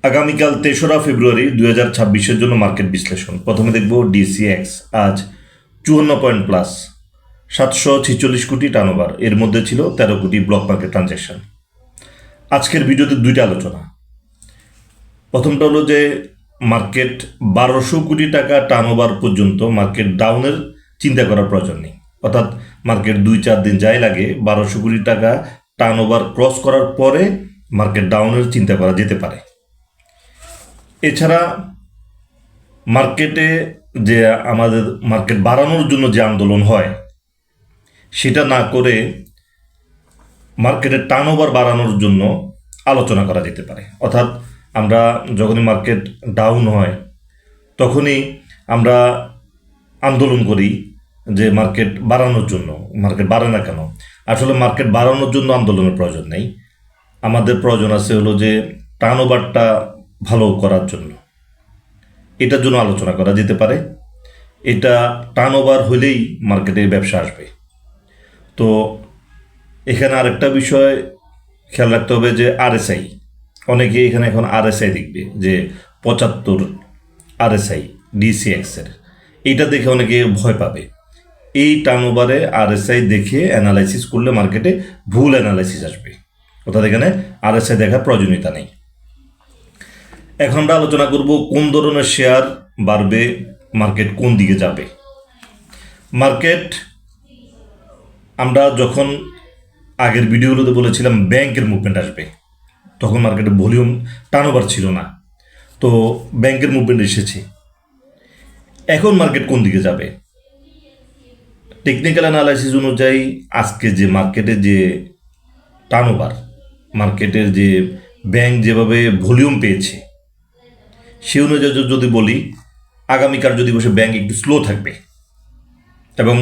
আগামীকাল ৩রা ফেব্রুয়ারি ২০২৬-এর জন্য মার্কেট বিশ্লেষণ। প্রথমে দেখব ডিসিএক্স। আজ ৫৪ পয়েন্ট প্লাস, ৭৪৬ কোটি টার্নওভার, এর মধ্যে ছিল ১৩ কোটি ব্লক মার্কেট ট্রানজ্যাকশন। আজকের ভিডিওতে দুইটা আলোচনা। প্রথমটা হলো যে মার্কেট ১২০০ কোটি টাকা টার্নওভার পর্যন্ত মার্কেট ডাউনের চিন্তা করার প্রয়োজন নেই। অর্থাৎ মার্কেট ২-৪ দিন যাই লাগে ১২০০ কোটি টাকা টার্নওভার ক্রস করার পরে মার্কেট ডাউনের চিন্তা করা যেতে পারে। এছাড়া মার্কেটে যে আমাদের মার্কেট বাড়ানোর জন্য যে আন্দোলন হয় সেটা না করে মার্কেটের টার্নওভার বাড়ানোর জন্য আলোচনা করা যেতে পারে। অর্থাৎ আমরা যখনই মার্কেট ডাউন হয় তখনই আমরা আন্দোলন করি যে মার্কেট বাড়ানোর জন্য। মার্কেট বাড়ে না কেন? আসলে মার্কেট বাড়ানোর জন্য আন্দোলনের প্রয়োজন নেই। আমাদের প্রয়োজন আছে হলো যে টার্নওভারটা ভালো করার জন্য। এটার জন্য আলোচনা করা যেতে পারে। এটা টার্নওভার হলেই মার্কেটে ব্যবসা আসবে। তো এখানে আরেকটা বিষয় খেয়াল রাখতে হবে যে আরএসআই, অনেকে এখানে এখন আরএসআই দেখবে যে ৭৫ আরএসআই ডিসিএক্সের, এইটা দেখে অনেকে ভয় পাবে। এই টার্নওভারে আরএসআই দেখে অ্যানালাইসিস করলে মার্কেটে ভুল অ্যানালাইসিস আসবে। অর্থাৎ এখানে আরএসআই দেখার প্রয়োজনীয়তা নেই। এখন আমরা আলোচনা করব কোন ধরনের শেয়ার বাড়বে, মার্কেট কোন দিকে যাবে। মার্কেট আমরা যখন আগের ভিডিওগুলোতে বলেছিলাম ব্যাংকের মুভমেন্ট আসবে, তখন মার্কেটে ভলিউম টার্নওভার ছিল না, তো ব্যাংকের মুভমেন্ট এসেছে। এখন মার্কেট কোন দিকে যাবে? টেকনিক্যাল অ্যানালাইসিস অনুযায়ী আজকে যে মার্কেটে যে টার্নওভার, মার্কেটের যে ব্যাংক যেভাবে ভলিউম পেয়েছে সে অনুযায়ী যদি বলি আগামীকাল যদি বসে ব্যাংক একটু স্লো থাকবে, এবং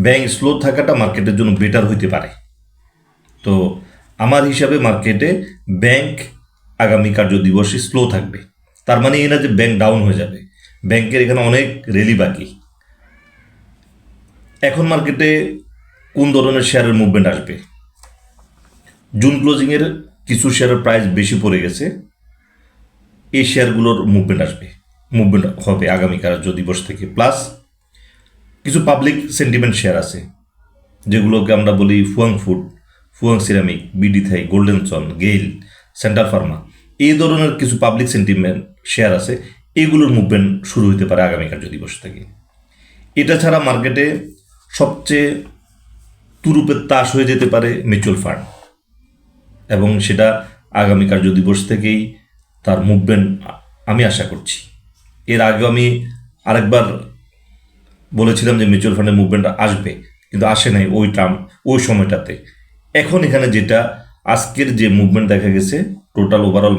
ব্যাংক স্লো থাকাটা মার্কেটের জন্য বেটার হইতে পারে। তো আমার হিসাবে মার্কেটে ব্যাংক আগামী কার্যদিবসে স্লো থাকবে। তার মানে এই না যে ব্যাংক ডাউন হয়ে যাবে, ব্যাংকের এখানে অনেক র্যালি বাকি। এখন মার্কেটে কোন ধরনের শেয়ারের মুভমেন্ট আসবে? জুন ক্লোজিংয়ের কিছু শেয়ারের প্রাইস বেশি পড়ে গেছে, এই শেয়ারগুলোর মুভমেন্ট হবে আগামী কার্যদিবস থেকে। প্লাস কিছু পাবলিক সেন্টিমেন্ট শেয়ার আছে যেগুলোকে আমরা বলি Fuwang food, Fuwang ceramic, BD Thai, golden son, গেইল, সেন্টার ফার্মা, এই ধরনের কিছু পাবলিক সেন্টিমেন্ট শেয়ার আছে, এইগুলোর মুভমেন্ট শুরু হতে পারে আগামী কার্যদিবস থেকে। এটা ছাড়া মার্কেটে সবচেয়ে তুরুপের তাস হয়ে যেতে পারে মিউচুয়াল ফান্ড, এবং সেটা আগামী কার্যদিবস থেকেই তার মুভমেন্ট আমি আশা করছি। এর আগেও আমি আরেকবার বলেছিলাম যে মিউচুয়াল ফান্ডের মুভমেন্ট আসবে, কিন্তু আসে নাই ওই সময়টাতে। এখন এখানে যেটা আজকের যে মুভমেন্ট দেখা গেছে, টোটাল ওভারঅল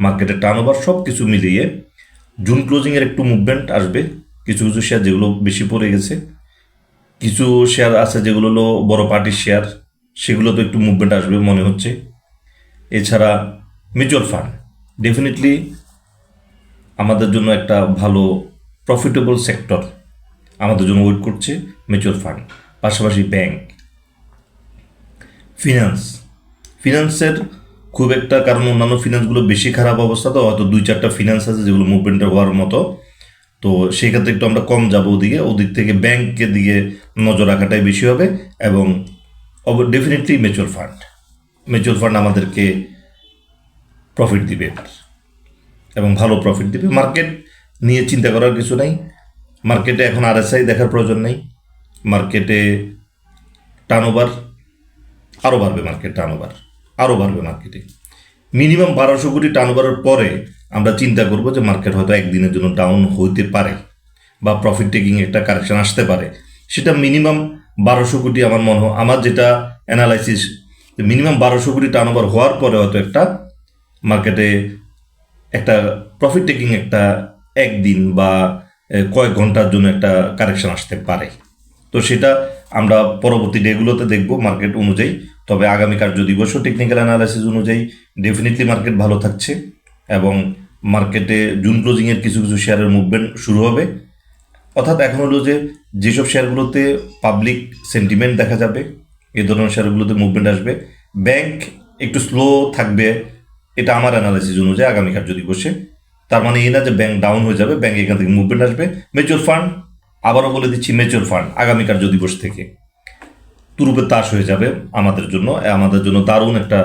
মার্কেটের টার্নওভার সব কিছু মিলিয়ে জুন ক্লোজিংয়ের একটু মুভমেন্ট আসবে। কিছু কিছু শেয়ার যেগুলো বেশি পড়ে গেছে, কিছু শেয়ার আছে যেগুলো হলো বড় পার্টির শেয়ার, সেগুলো তো একটু মুভমেন্ট আসবে মনে হচ্ছে। এছাড়া মিউচুয়াল ফান্ড ডেফিনেটলি আমাদের জন্য একটা ভালো প্রফিটেবল সেক্টর আমাদের জন্য ওয়েট করছে মিউচুয়াল ফান্ড। পাশাপাশি ব্যাংক, ফিনান্সের খুব একটা, কারণ অন্যান্য ফিনান্সগুলো বেশি খারাপ অবস্থা, তো হয়তো 2-4টা ফিনান্স আছে যেগুলো মুভমেন্ট হওয়ার মতো, তো সেই ক্ষেত্রে একটু আমরা কম যাবো ওদিক থেকে ব্যাংকের দিকে নজর রাখাটাই বেশি হবে। এবং ডেফিনেটলি মিউচুয়াল ফান্ড আমাদেরকে প্রফিট দিবে এবং ভালো প্রফিট দিবে। মার্কেট নিয়ে চিন্তা করার কিছু নাই। মার্কেটে এখন আরএসআই দেখার প্রয়োজন নেই। মার্কেটে টার্নওভার আরও বাড়বে, মার্কেটে মিনিমাম ১২০০ কোটি টার্নওভারের পরে আমরা চিন্তা করব যে মার্কেট হয়তো একদিনের জন্য ডাউন হইতে পারে বা প্রফিট টেকিং একটা কারেকশন আসতে পারে। সেটা মিনিমাম ১২০০ কোটি আমার মনে হয়, আমার যেটা অ্যানালাইসিস, মিনিমাম ১২০০ কোটি টার্নওভার হওয়ার পরে হয়তো একটা মার্কেটে একটা প্রফিট টেকিং একটা একদিন বা কয়েক ঘন্টার জন্য একটা কারেকশন আসতে পারে। তো সেটা আমরা পরবর্তী ডেগুলোতে দেখব মার্কেট অনুযায়ী। তবে আগামী কার্যদিবসও টেকনিক্যাল অ্যানালাইসিস অনুযায়ী ডেফিনেটলি মার্কেট ভালো থাকছে, এবং মার্কেটে জুন ক্লোজিংয়ের কিছু কিছু শেয়ারের মুভমেন্ট শুরু হবে। অর্থাৎ এখন হলো যে যেসব শেয়ারগুলোতে পাবলিক সেন্টিমেন্ট দেখা যাবে, এই ধরনের শেয়ারগুলোতে মুভমেন্ট আসবে। ব্যাংক একটু স্লো থাকবে এটা আমার অ্যানালাইসিস অনুযায়ী আগামী কার্য দিবসে। তার মানে এই না যে ব্যাংক ডাউন হয়ে যাবে, ব্যাংক এখান থেকে মুভমেন্ট আসবে। মিউচুয়াল ফান্ড, আবারও বলে দিচ্ছি, মিউচুয়াল ফান্ড আগামী কার্য দিবস থেকে তুরুপে তাস হয়ে যাবে আমাদের জন্য দারুণ একটা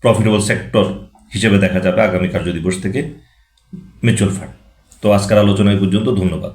প্রফিটেবল সেক্টর হিসেবে দেখা যাবে আগামী কার্য দিবস থেকে মিউচুয়াল ফান্ড। তো আজকের আলোচনা এই পর্যন্ত, ধন্যবাদ।